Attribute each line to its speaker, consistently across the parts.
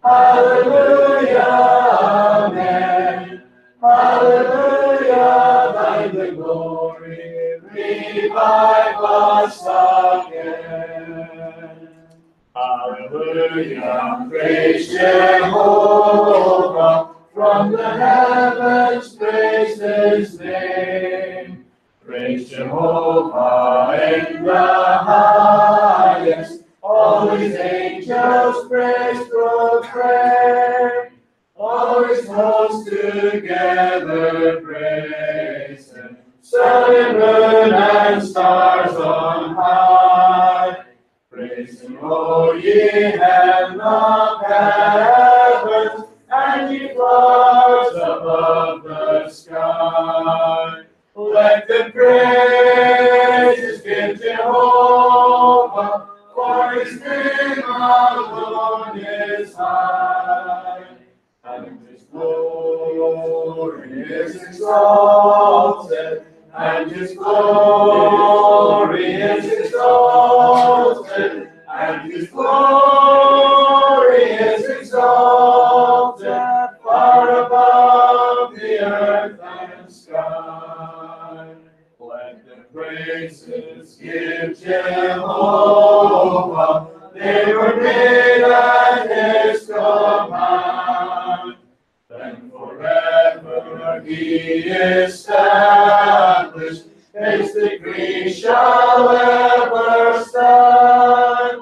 Speaker 1: Hallelujah, amen. Hallelujah, thine the glory, revive us again. Hallelujah, praise Jehovah, from the heavens praise his name. Praise Jehovah in the highest, all his angels praise proclaim. All his hosts together praise him, sun and moon and stars on high. Praise him, O ye heaven of heavens, and ye clouds above the sky. Let the praises give Jehovah, for his name alone is high, and his glory is exalted, and his glory is exalted, and his glory is exalted, far above the earth and sky. Let the praises give Jehovah, they were made at his command. Then forever he established, his decree shall ever stand.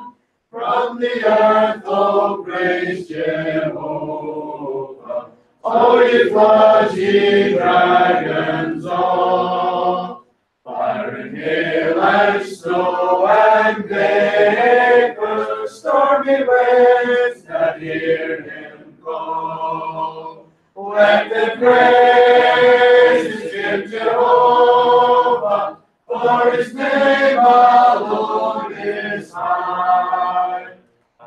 Speaker 1: From the earth, oh, praise Jehovah, O ye floods, ye dragons all, fire and hail and snow and vapor, stormy winds that hear him call. Let the praises give Jehovah, for his name alone is high,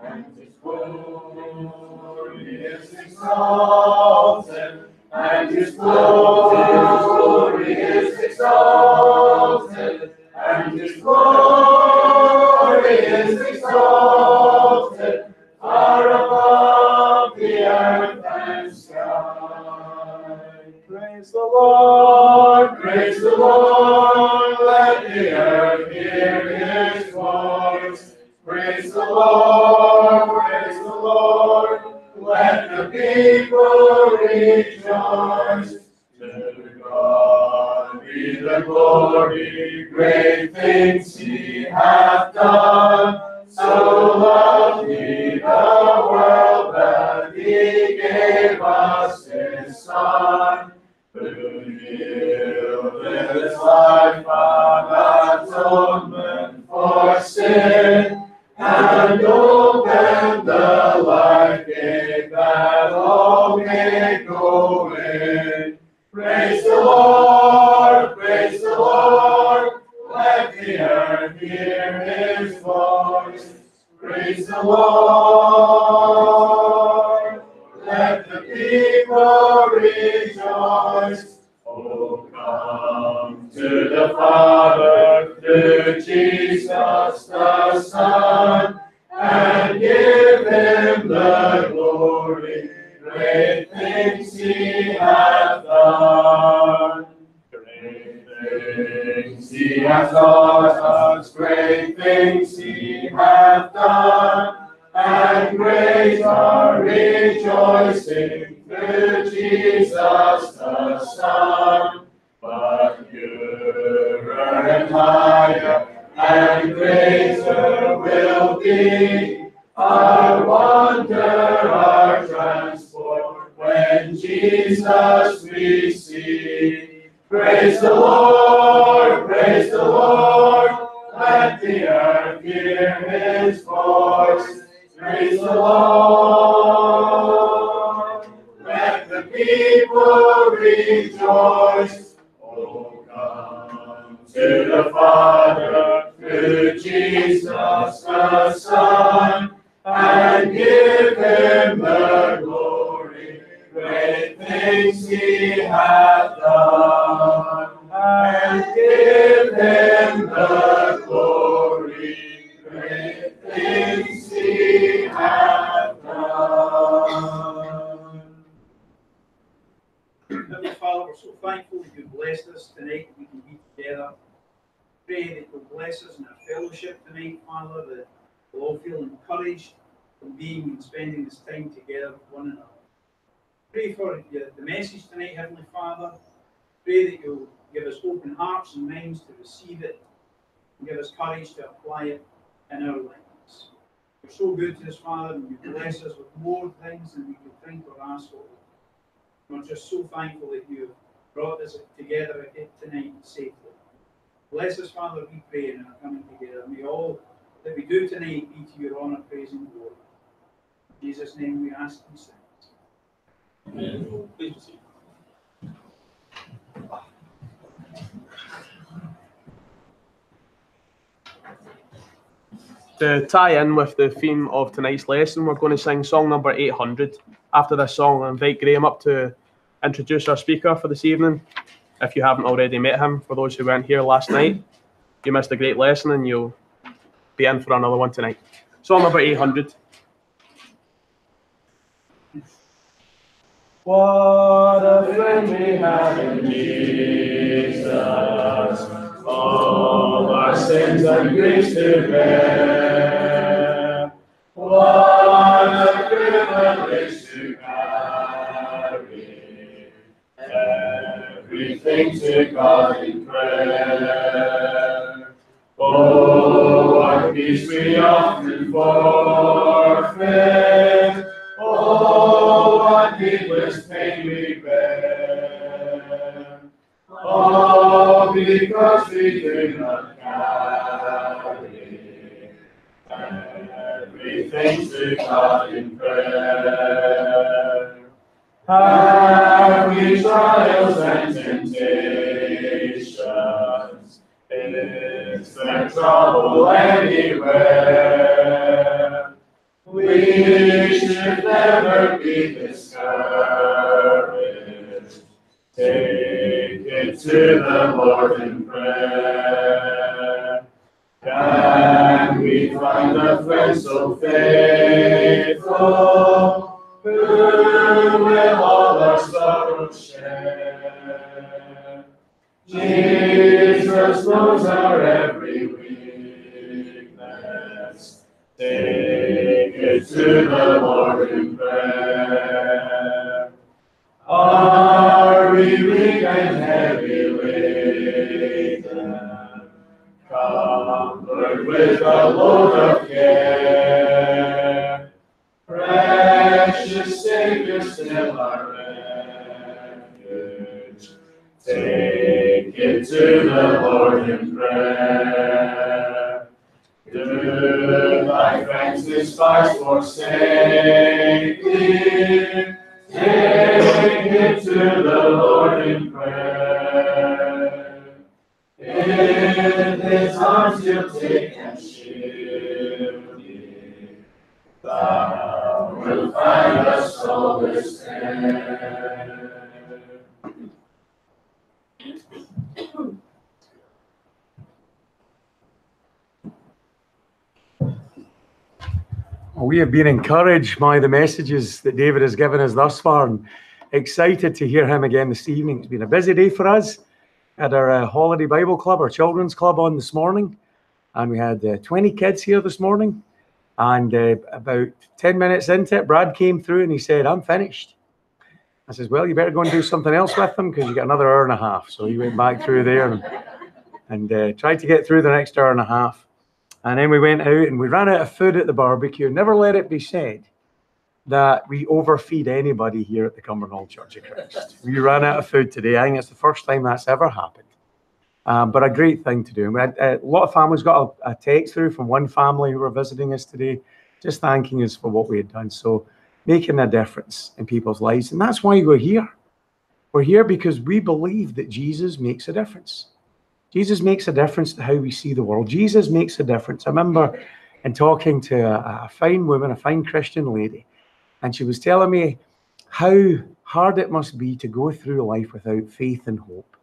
Speaker 1: and his glory is exalted, and his glory is exalted, and his glory is exalted, far above the earth and sky. Praise the Lord, praise the Lord, let the earth hear his voice. Praise the Lord, let the people rejoice. To God be the glory, great things he hath done. So loved he the world that he gave us his Son, who yielded his life an atonement for sin, and opened the life gate that all may go in. Praise the Lord, let the earth hear his voice. Praise the Lord, let the people rejoice. Oh, come to the Father through Jesus the Son, and give him the glory. Great things he hath done. Great things he hath taught us, great things he hath done, and great our rejoicing through Jesus the Son. But purer and higher and greater will be our wonder, our transport, when Jesus we see. Praise the Lord, let the earth hear his voice. Praise the Lord, let the people rejoice. Oh, come to the Father through Jesus the Son, and give him the glory. Great things he hath done, and give him the glory. Great things he hath done.
Speaker 2: thankful that you've blessed us tonight, that we can be together. Pray that you'll bless us in our fellowship tonight, Father, that we'll all feel encouraged from being and spending this time together with one another. Pray for the message tonight, Heavenly Father. Pray that you'll give us open hearts and minds to receive it, and give us courage to apply it in our lives. You're so good to us, Father, and you bless us with more things than we could think or ask for. We're just so thankful that you brought us together tonight safely. Bless us, Father, we pray, in our coming together. May all that we do tonight be to your honour, praise, and glory. In Jesus' name we ask these things.
Speaker 3: Amen. Please proceed.
Speaker 4: To tie in with the theme of tonight's lesson, we're going to sing song number 800. After this song, I invite Graham up to introduce our speaker for this evening. If you haven't already met him, for those who weren't here last night, you missed a great lesson and you'll be in for another one tonight. Song number 800.
Speaker 1: What a friend we have in Jesus, all our sins and griefs to bear. What a privilege to carry everything to God in prayer. Oh, what peace we often forfeit. Oh, what needless pain we bear. Oh, because we do not carry everything to God in prayer. Have we trials and temptations? Is there trouble anywhere? We should never be discouraged. Take it to the Lord in prayer. Can we find a friend so faithful, who will all our sorrows share? Jesus knows our every weakness. Take it to the Lord in prayer. Are we weak and heavy laden, covered with a load of care? Precious Savior, still our refuge. Take it to the Lord in prayer. Do thy friends despise, forsake thee? Take it to the Lord in prayer. In his arms he'll take and shield thee. Thou wilt find us solace there.
Speaker 5: We have been encouraged by the messages that David has given us thus far and excited to hear him again this evening. It's been a busy day for us. Had our holiday Bible club, our children's club on this morning, and we had 20 kids here this morning. And about 10 minutes into it, Brad came through and he said, "I'm finished." I says, "Well, you better go and do something else with them because you got another hour and a half." So he went back through there and tried to get through the next hour and a half. And then we went out and we ran out of food at the barbecue. Never let it be said that we overfeed anybody here at the Cumbernauld Church of Christ. We ran out of food today. I think it's the first time that's ever happened. But a great thing to do. We had, a lot of families got a text through from one family who were visiting us today, just thanking us for what we had done. So making a difference in people's lives. And that's why we're here. We're here because we believe that Jesus makes a difference. Jesus makes a difference to how we see the world. Jesus makes a difference. I remember in talking to a fine woman, a fine Christian lady, and she was telling me how hard it must be to go through life without faith and hope,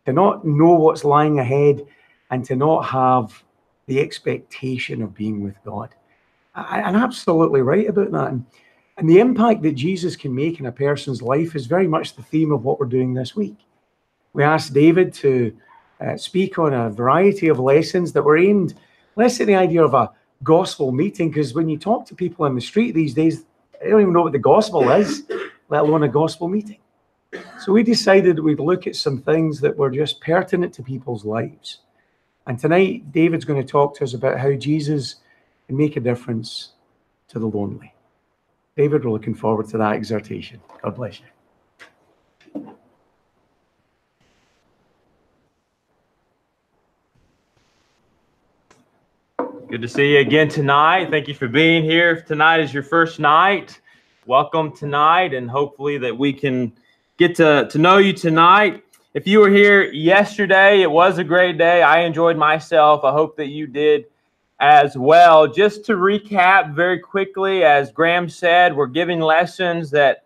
Speaker 5: to not know what's lying ahead and to not have the expectation of being with God. I'm absolutely right about that. And the impact that Jesus can make in a person's life is very much the theme of what we're doing this week. We asked David to speak on a variety of lessons that were aimed less at the idea of a gospel meeting, because when you talk to people on the street these days, they don't even know what the gospel is, let alone a gospel meeting. So we decided we'd look at some things that were just pertinent to people's lives. And tonight, David's going to talk to us about how Jesus can make a difference to the lonely. David, we're looking forward to that exhortation. God bless you.
Speaker 3: Good to see you again tonight. Thank you for being here. If tonight is your first night, welcome tonight, and hopefully that we can get to know you tonight. If you were here yesterday, it was a great day. I enjoyed myself. I hope that you did as well. Just to recap very quickly, as Graham said, we're giving lessons that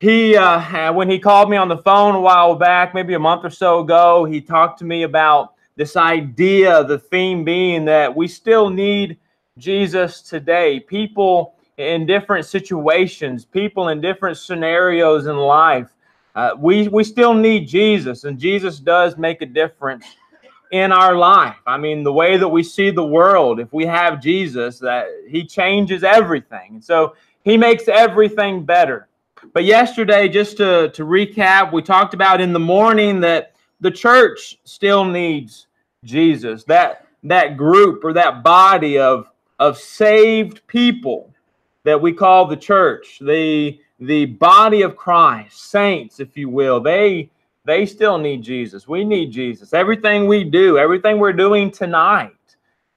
Speaker 3: when he called me on the phone a while back, maybe a month or so ago, he talked to me about this idea, the theme being that we still need Jesus today. People in different situations, people in different scenarios in life, we still need Jesus, and Jesus does make a difference in our life. I mean, the way that we see the world, if we have Jesus, that he changes everything. And so he makes everything better. But yesterday, just to recap, we talked about in the morning that the church still needs Jesus, that group or that body of saved people that we call the church, the body of Christ, saints, if you will. They still need Jesus. We need Jesus. Everything we do, everything we're doing tonight,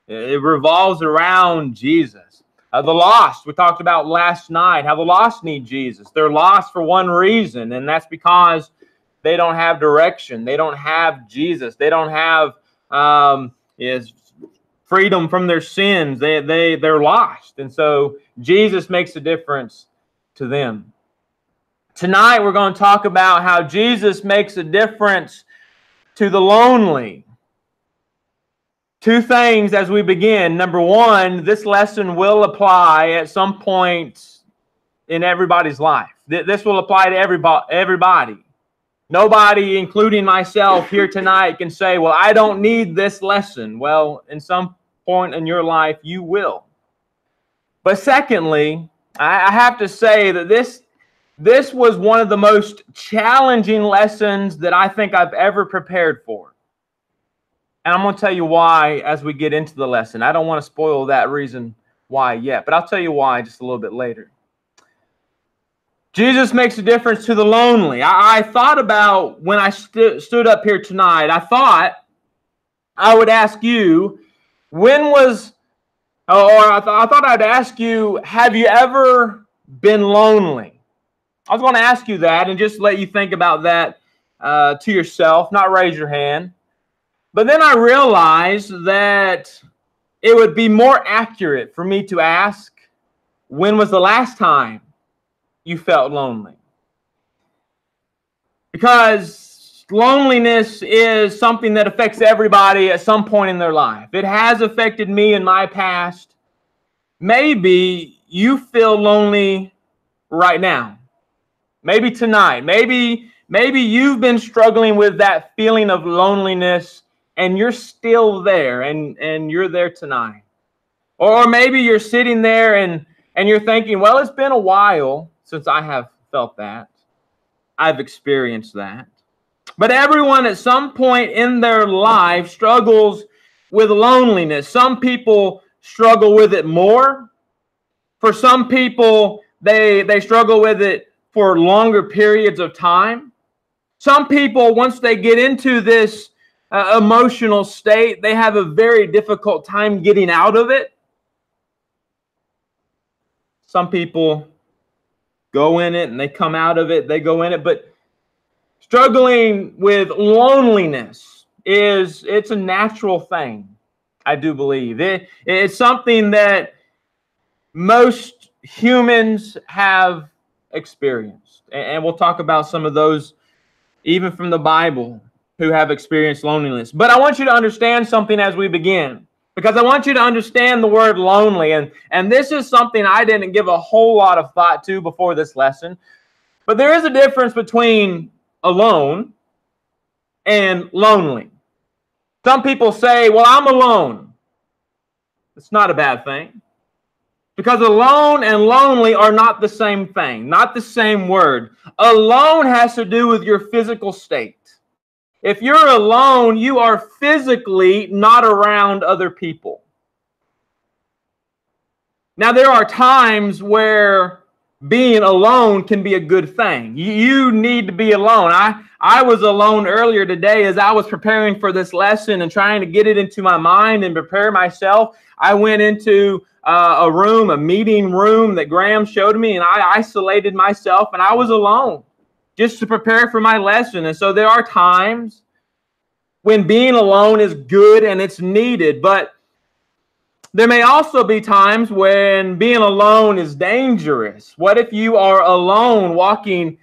Speaker 3: it revolves around Jesus. The lost, we talked about last night, how the lost need Jesus. They're lost for one reason, and that's because they don't have direction. They don't have Jesus. They don't have freedom from their sins. They're lost. And so Jesus makes a difference to them. Tonight we're going to talk about how Jesus makes a difference to the lonely. Two things as we begin. Number one, this lesson will apply at some point in everybody's life. This will apply to everybody. Nobody, including myself here tonight, can say, well, I don't need this lesson. Well, in some point in your life, you will. But secondly, I have to say that this was one of the most challenging lessons that I think I've ever prepared for. And I'm going to tell you why as we get into the lesson. I don't want to spoil that reason why yet, but I'll tell you why just a little bit later. Jesus makes a difference to the lonely. I thought about when I stood up here tonight, I thought I would ask you, I thought I'd ask you, have you ever been lonely? I was going to ask you that and just let you think about that to yourself, not raise your hand. But then I realized that it would be more accurate for me to ask, when was the last time you felt lonely? Because loneliness is something that affects everybody at some point in their life. It has affected me in my past. Maybe you feel lonely right now. Maybe tonight. Maybe you've been struggling with that feeling of loneliness and you're still there and you're there tonight. Or maybe you're sitting there and you're thinking, well, it's been a while since I have felt that. I've experienced that. But everyone at some point in their life struggles with loneliness. Some people struggle with it more. For some people, they struggle with it for longer periods of time. Some people, once they get into this emotional state, they have a very difficult time getting out of it. Some people go in it and they come out of it, they go in it. But struggling with loneliness it's a natural thing, I do believe. It's something that most humans have experienced. And we'll talk about some of those, even from the Bible, who have experienced loneliness. But I want you to understand something as we begin, because I want you to understand the word lonely. And this is something I didn't give a whole lot of thought to before this lesson. But there is a difference between alone and lonely. Some people say, well, I'm alone. It's not a bad thing. Because alone and lonely are not the same thing, not the same word. Alone has to do with your physical state. If you're alone, you are physically not around other people. Now, there are times where being alone can be a good thing. You need to be alone. I was alone earlier today as I was preparing for this lesson and trying to get it into my mind and prepare myself. I went into a meeting room that Graham showed me, and I isolated myself, and I was alone just to prepare for my lesson. And so there are times when being alone is good and it's needed, but there may also be times when being alone is dangerous. What if you are alone walking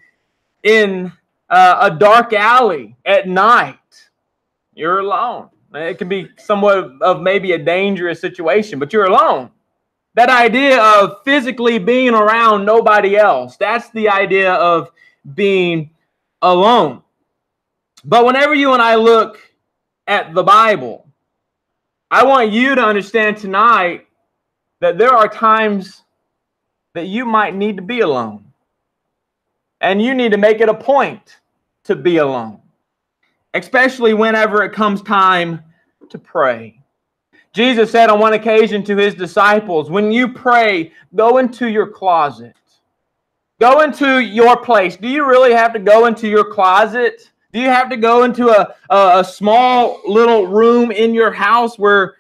Speaker 3: in a dark alley at night? You're alone. It can be somewhat of maybe a dangerous situation, but you're alone. That idea of physically being around nobody else, that's the idea of being alone. But whenever you and I look at the Bible, I want you to understand tonight that there are times that you might need to be alone. And you need to make it a point to be alone, especially whenever it comes time to pray. Jesus said on one occasion to his disciples, when you pray, go into your closet. Go into your place. Do you really have to go into your closet? Do you have to go into a small little room in your house where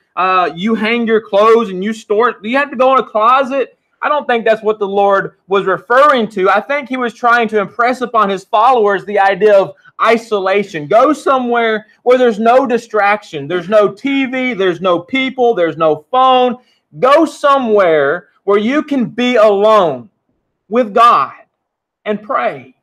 Speaker 3: you hang your clothes and you store it? Do you have to go in a closet? I don't think that's what the Lord was referring to. I think he was trying to impress upon his followers the idea of isolation. Go somewhere where there's no distraction. There's no TV. There's no people. There's no phone. Go somewhere where you can be alone with God and pray.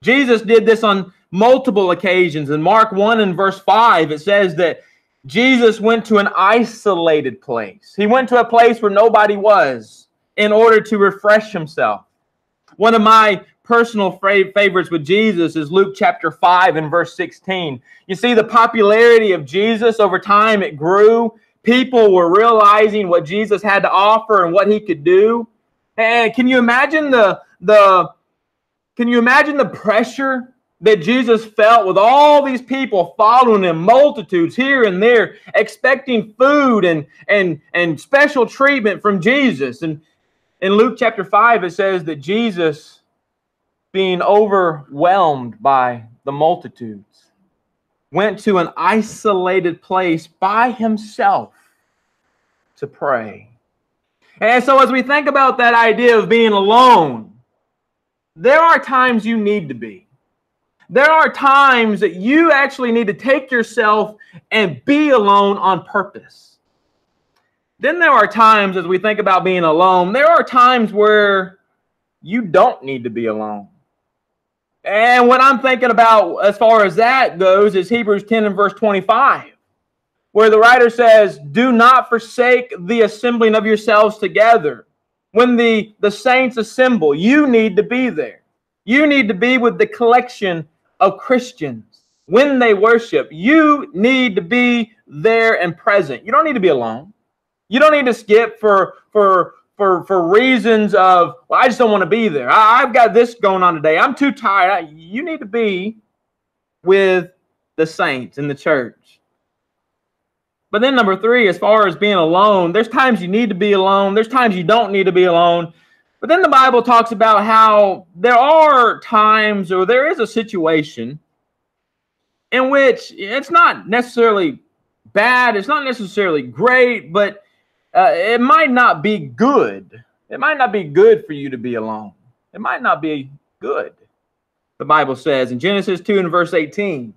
Speaker 3: Jesus did this on multiple occasions. In Mark 1 and verse 5, it says that Jesus went to an isolated place. He went to a place where nobody was in order to refresh himself. One of my personal favorites with Jesus is Luke chapter 5 and verse 16. You see, the popularity of Jesus over time, it grew. People were realizing what Jesus had to offer and what he could do. And can you imagine the pressure that Jesus felt with all these people following him, multitudes here and there, expecting food and special treatment from Jesus? And in Luke chapter 5, it says that Jesus, being overwhelmed by the multitudes, went to an isolated place by himself to pray. And so as we think about that idea of being alone, there are times you need to be. There are times that you actually need to take yourself and be alone on purpose. Then there are times, as we think about being alone, there are times where you don't need to be alone. And what I'm thinking about as far as that goes is Hebrews 10 and verse 25, where the writer says, do not forsake the assembling of yourselves together. When the saints assemble, you need to be there. You need to be with the collection of Christians. When they worship, you need to be there and present. You don't need to be alone. You don't need to skip for reasons of, well, I just don't want to be there. I've got this going on today. I'm too tired. You need to be with the saints in the church. But then number 3, as far as being alone, there's times you need to be alone. There's times you don't need to be alone. But then the Bible talks about how there are times, or there is a situation in which it's not necessarily bad, it's not necessarily great, but it might not be good. It might not be good for you to be alone. It might not be good. The Bible says in Genesis 2 and verse 18,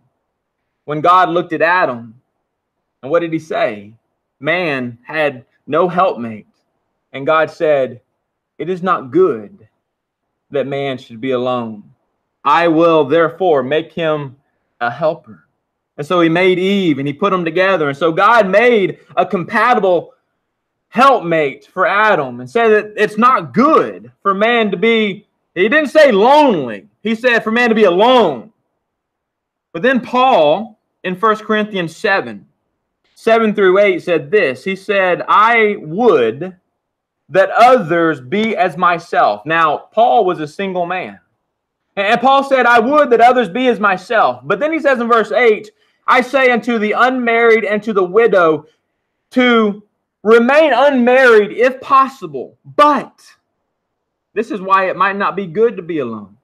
Speaker 3: when God looked at Adam, and what did he say? Man had no helpmate. And God said, it is not good that man should be alone. I will therefore make him a helper. And so he made Eve and he put them together. And so God made a compatible helpmate for Adam and said that it's not good for man to be, he didn't say lonely. He said for man to be alone. But then Paul, in 1 Corinthians 7 through 8, said this. He said, I would that others be as myself. Now, Paul was a single man. And Paul said, I would that others be as myself. But then he says in verse 8, I say unto the unmarried and to the widow to remain unmarried if possible. But this is why it might not be good to be alone.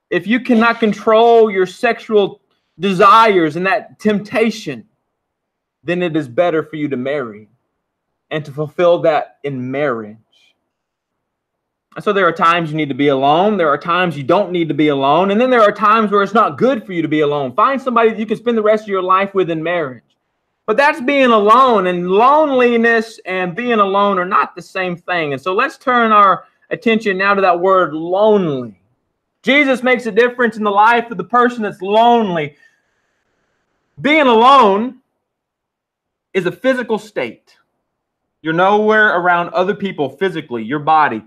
Speaker 3: If you cannot control your sexual desires and that temptation, then it is better for you to marry and to fulfill that in marriage. And so there are times you need to be alone. There are times you don't need to be alone. And then there are times where it's not good for you to be alone. Find somebody that you can spend the rest of your life with in marriage. But that's being alone, and loneliness and being alone are not the same thing. And so let's turn our attention now to that word lonely. Jesus makes a difference in the life of the person that's lonely. Being alone is a physical state. You're nowhere around other people physically, your body.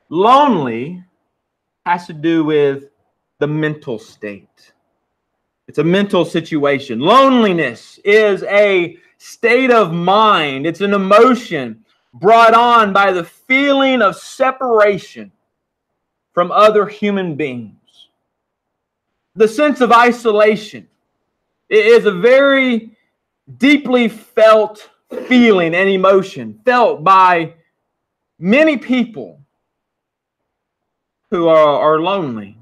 Speaker 3: Lonely has to do with the mental state. It's a mental situation. Loneliness is a state of mind. It's an emotion brought on by the feeling of separation from other human beings. The sense of isolation is a very deeply felt feeling and emotion felt by many people who are lonely.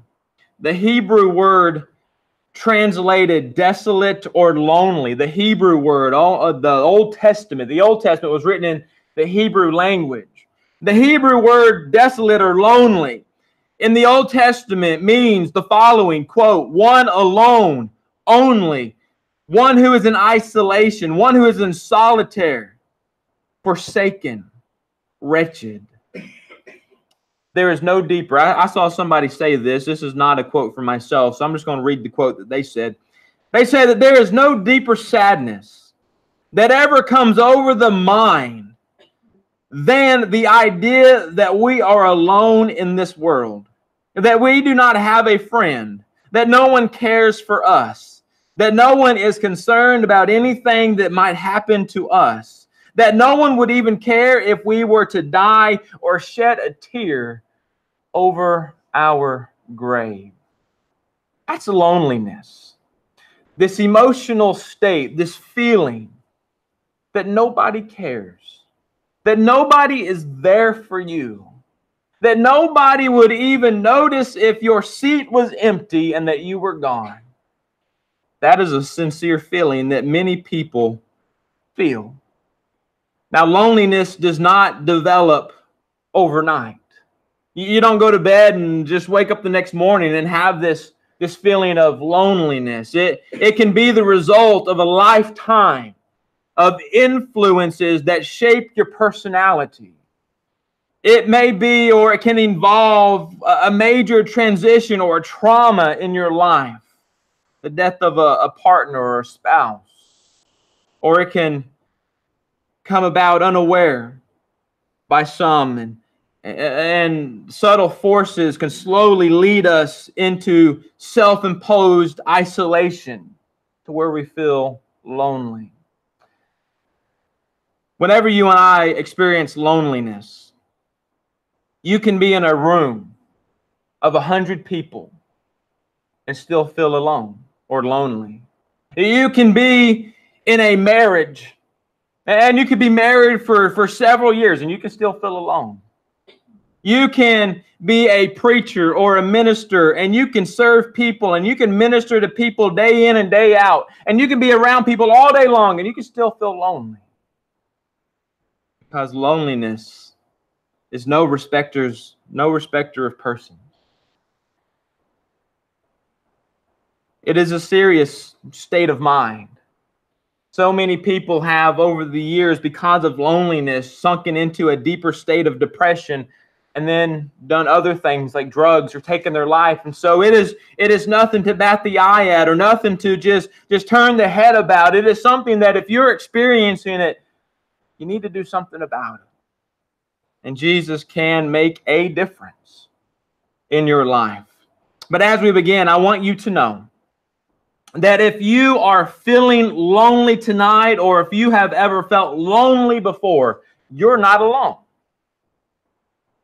Speaker 3: The Hebrew word translated desolate or lonely, the Hebrew word, the Old Testament was written in the Hebrew language. The Hebrew word desolate or lonely in the Old Testament means the following, quote, one alone, only, one who is in isolation, one who is in solitary, forsaken, wretched. There is no deeper. I saw somebody say this. This is not a quote from myself, so I'm just going to read the quote that they said. They say that there is no deeper sadness that ever comes over the mind than the idea that we are alone in this world, that we do not have a friend, that no one cares for us, that no one is concerned about anything that might happen to us, that no one would even care if we were to die or shed a tear over our grave. That's loneliness. This emotional state, this feeling that nobody cares, that nobody is there for you, that nobody would even notice if your seat was empty and that you were gone. That is a sincere feeling that many people feel. Now, loneliness does not develop overnight. You don't go to bed and just wake up the next morning and have this feeling of loneliness. It can be the result of a lifetime of influences that shape your personality. It may be, or it can involve a major transition or a trauma in your life, the death of a partner or a spouse. Or it can come about unaware by some, and subtle forces can slowly lead us into self-imposed isolation to where we feel lonely. Whenever you and I experience loneliness, you can be in a room of 100 people and still feel alone or lonely. You can be in a marriage and you could be married for several years and you can still feel alone. You can be a preacher or a minister and you can serve people and you can minister to people day in and day out. And you can be around people all day long and you can still feel lonely. Because loneliness is no respecter of persons. It is a serious state of mind. So many people have over the years, because of loneliness, sunken into a deeper state of depression and then done other things like drugs or taken their life. And so it is nothing to bat the eye at or nothing to just turn the head about. It is something that if you're experiencing it, you need to do something about it. And Jesus can make a difference in your life. But as we begin, I want you to know that if you are feeling lonely tonight, or if you have ever felt lonely before, you're not alone.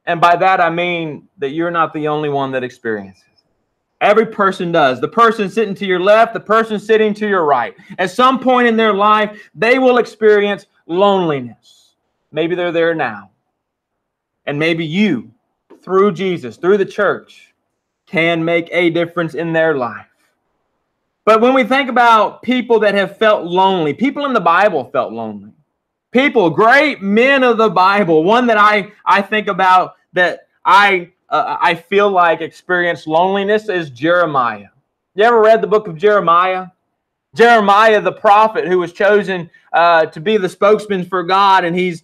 Speaker 3: And by that, I mean that you're not the only one that experiences it. Every person does. The person sitting to your left, the person sitting to your right. At some point in their life, they will experience loneliness. Maybe they're there now. And maybe you, through Jesus, through the church, can make a difference in their life. But when we think about people that have felt lonely, people in the Bible felt lonely. People, great men of the Bible. One that I think about that I feel like experienced loneliness is Jeremiah. You ever read the book of Jeremiah? Jeremiah, the prophet who was chosen to be the spokesman for God, and he's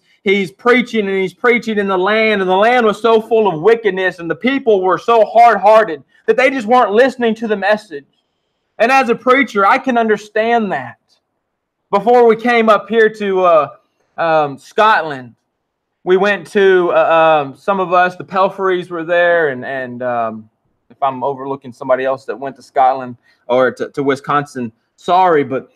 Speaker 3: preaching and he's preaching in the land, and the land was so full of wickedness, and the people were so hard-hearted that they just weren't listening to the message. And as a preacher, I can understand that. Before we came up here to Scotland, we went to, some of us, the Pelfreys were there, and if I'm overlooking somebody else that went to Scotland or to Wisconsin, sorry, but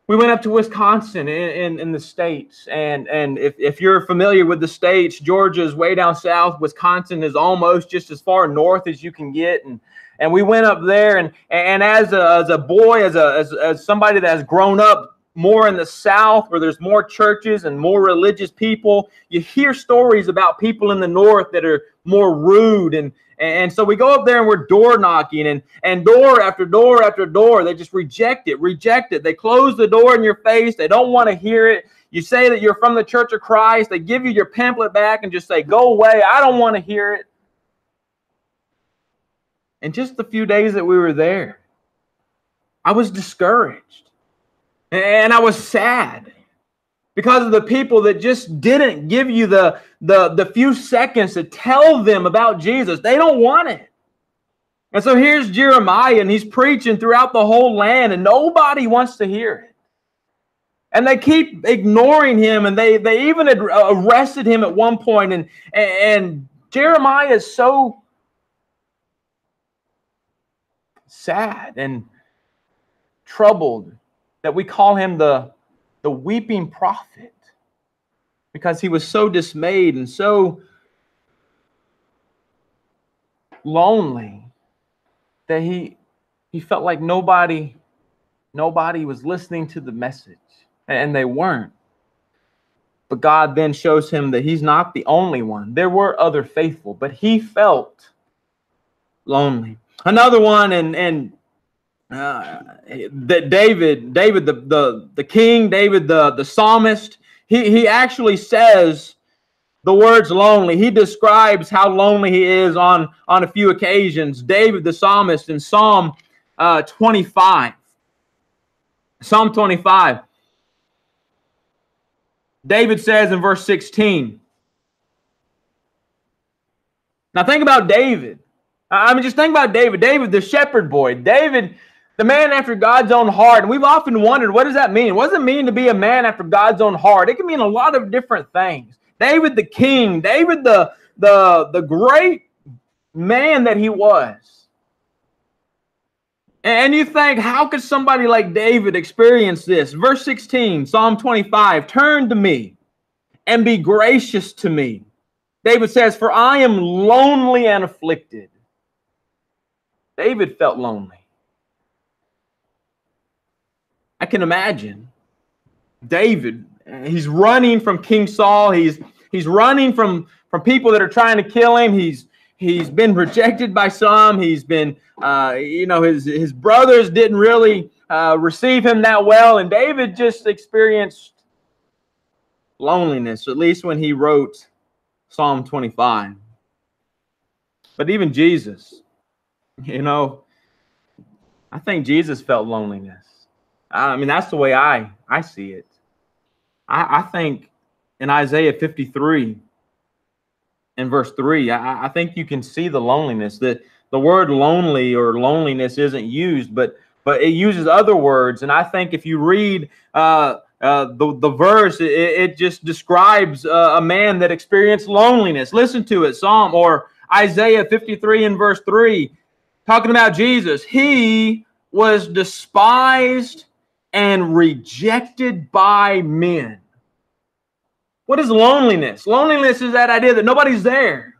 Speaker 3: we went up to Wisconsin in the States. And if you're familiar with the States, Georgia is way down south. Wisconsin is almost just as far north as you can get. And we went up there, and as a boy, as somebody that has grown up more in the South, where there's more churches and more religious people, you hear stories about people in the North that are more rude. And so we go up there and we're door knocking, and door after door after door, they just reject it. They close the door in your face. They don't want to hear it. You say that you're from the Church of Christ. They give you your pamphlet back and just say, go away. I don't want to hear it. And just the few days that we were there, I was discouraged. And I was sad because of the people that just didn't give you the few seconds to tell them about Jesus. They don't want it. And so here's Jeremiah, and he's preaching throughout the whole land, and nobody wants to hear it. And they keep ignoring him, and they even arrested him at one point. And Jeremiah is so sad and troubled that we call him the weeping prophet, because he was so dismayed and so lonely that he felt like nobody was listening to the message, and they weren't. But God then shows him that he's not the only one. There were other faithful, but he felt lonely. Another one, that David, the king, David, the psalmist, he actually says the words lonely. He describes how lonely he is on a few occasions. David, the psalmist, in Psalm 25. Psalm 25. David says in verse 16. Now think about David. I mean, just think about David. David, the shepherd boy. David, the man after God's own heart. And we've often wondered, what does that mean? What does it mean to be a man after God's own heart? It can mean a lot of different things. David, the king. David, the great man that he was. And you think, how could somebody like David experience this? Verse 16, Psalm 25, turn to me and be gracious to me. David says, for I am lonely and afflicted. David felt lonely. I can imagine David, he's running from King Saul. He's running from people that are trying to kill him. He's been rejected by some. He's been, his brothers didn't really receive him that well. And David just experienced loneliness, at least when he wrote Psalm 25. But even Jesus, I think Jesus felt loneliness. I mean, that's the way I see it. I think in Isaiah 53 and verse 3, I think you can see the loneliness. That the word lonely or loneliness isn't used, but it uses other words. And I think if you read the verse, it just describes a man that experienced loneliness. Listen to it, Isaiah 53 and verse 3, talking about Jesus. He was despised and rejected by men. What is loneliness? Loneliness is that idea that nobody's there,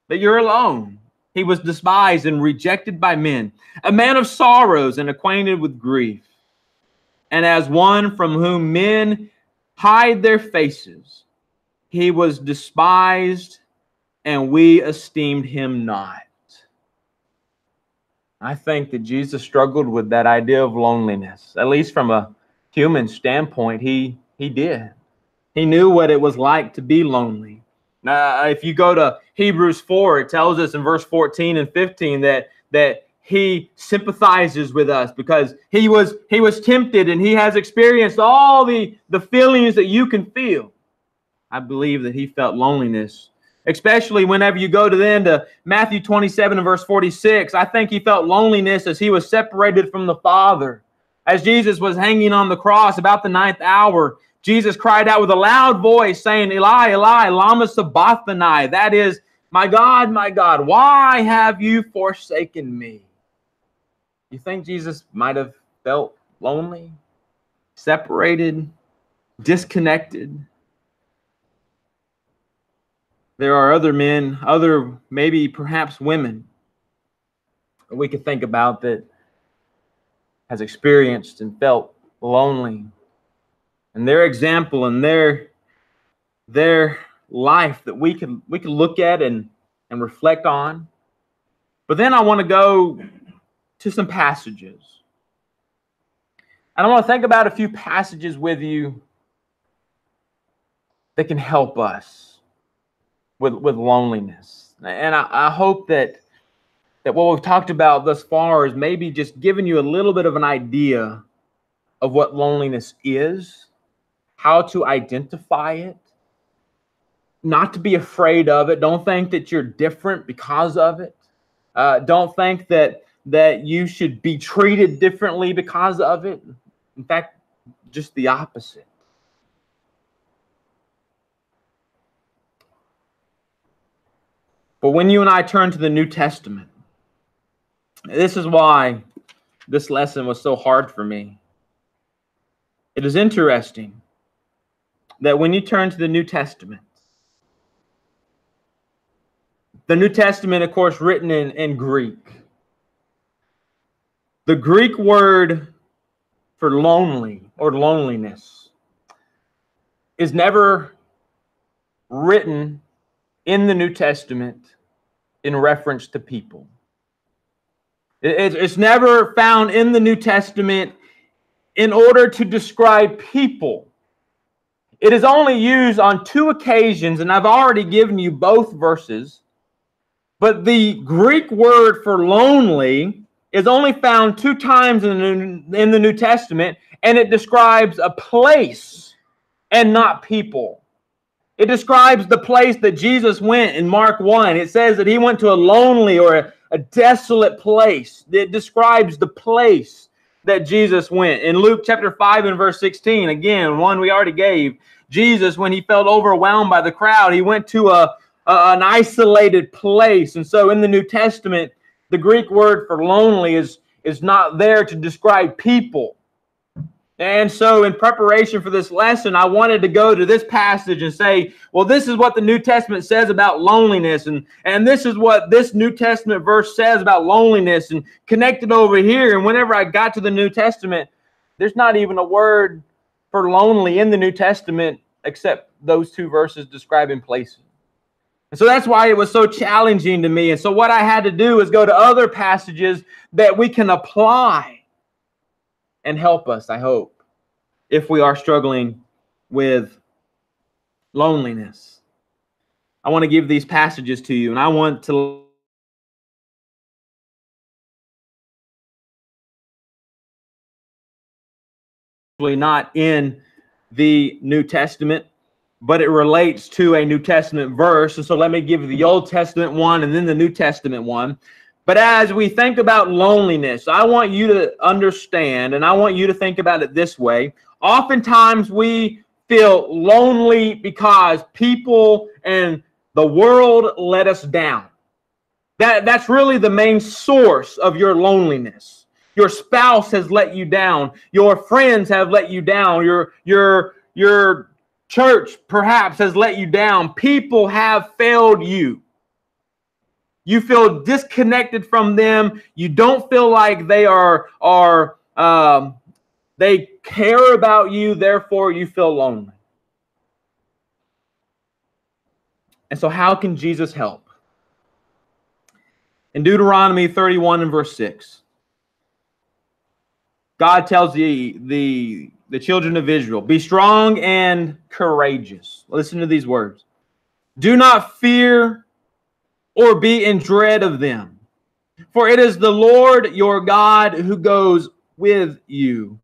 Speaker 3: that you're alone. He was despised and rejected by men, a man of sorrows and acquainted with grief. And as one from whom men hide their faces, he was despised, and we esteemed him not. I think that Jesus struggled with that idea of loneliness, at least from a human standpoint. He did. He knew what it was like to be lonely. If you go to Hebrews 4, it tells us in verse 14 and 15 that he sympathizes with us because he was tempted and he has experienced all the feelings that you can feel. I believe that he felt loneliness, especially whenever you go to Matthew 27 and verse 46. I think he felt loneliness as he was separated from the Father. As Jesus was hanging on the cross about the 9th hour, Jesus cried out with a loud voice saying, Eli, Eli, lama sabachthani. That is, my God, why have you forsaken me? You think Jesus might have felt lonely, separated, disconnected? There are other men, maybe perhaps women that we could think about that has experienced and felt lonely. And their example and their life that we could look at and reflect on. But then I want to go to some passages. And I want to think about a few passages with you that can help us with loneliness. And I hope that what we've talked about thus far is maybe just giving you a little bit of an idea of what loneliness is, how to identify it, not to be afraid of it. Don't think that you're different because of it. Don't think that you should be treated differently because of it. In fact, just the opposite. But when you and I turn to the New Testament, this is why this lesson was so hard for me. It is interesting that when you turn to the New Testament, of course, written in Greek, the Greek word for lonely or loneliness is never written in the New Testament in reference to people. It's never found in the New Testament in order to describe people. It is only used on 2 occasions, and I've already given you both verses. But the Greek word for lonely is only found 2 times in the New Testament, and it describes a place and not people. It describes the place that Jesus went in Mark 1. It says that he went to a lonely or a desolate place. It describes the place that Jesus went. In Luke chapter 5 and verse 16, again, one we already gave, Jesus, when he felt overwhelmed by the crowd, he went to an isolated place. And so in the New Testament, the Greek word for lonely is not there to describe people. And so in preparation for this lesson, I wanted to go to this passage and say, well, this is what the New Testament says about loneliness. And this is what this New Testament verse says about loneliness, and connected over here. And whenever I got to the New Testament, there's not even a word for lonely in the New Testament except those 2 verses describing places. And so that's why it was so challenging to me. And so what I had to do is go to other passages that we can apply and help us, I hope, if we are struggling with loneliness. I want to give these passages to you, and I want to not in the New Testament, but it relates to a New Testament verse. And so let me give you the Old Testament one and then the New Testament one. But as we think about loneliness, I want you to understand, and I want you to think about it this way. Oftentimes we feel lonely because people and the world let us down. That's really the main source of your loneliness. Your spouse has let you down. Your friends have let you down. Your church perhaps has let you down. People have failed you. You feel disconnected from them. You don't feel like they they care about you. Therefore, you feel lonely. And so how can Jesus help? In Deuteronomy 31 and verse 6, God tells the children of Israel, be strong and courageous. Listen to these words. Do not fear or be in dread of them, for it is the Lord your God who goes with you.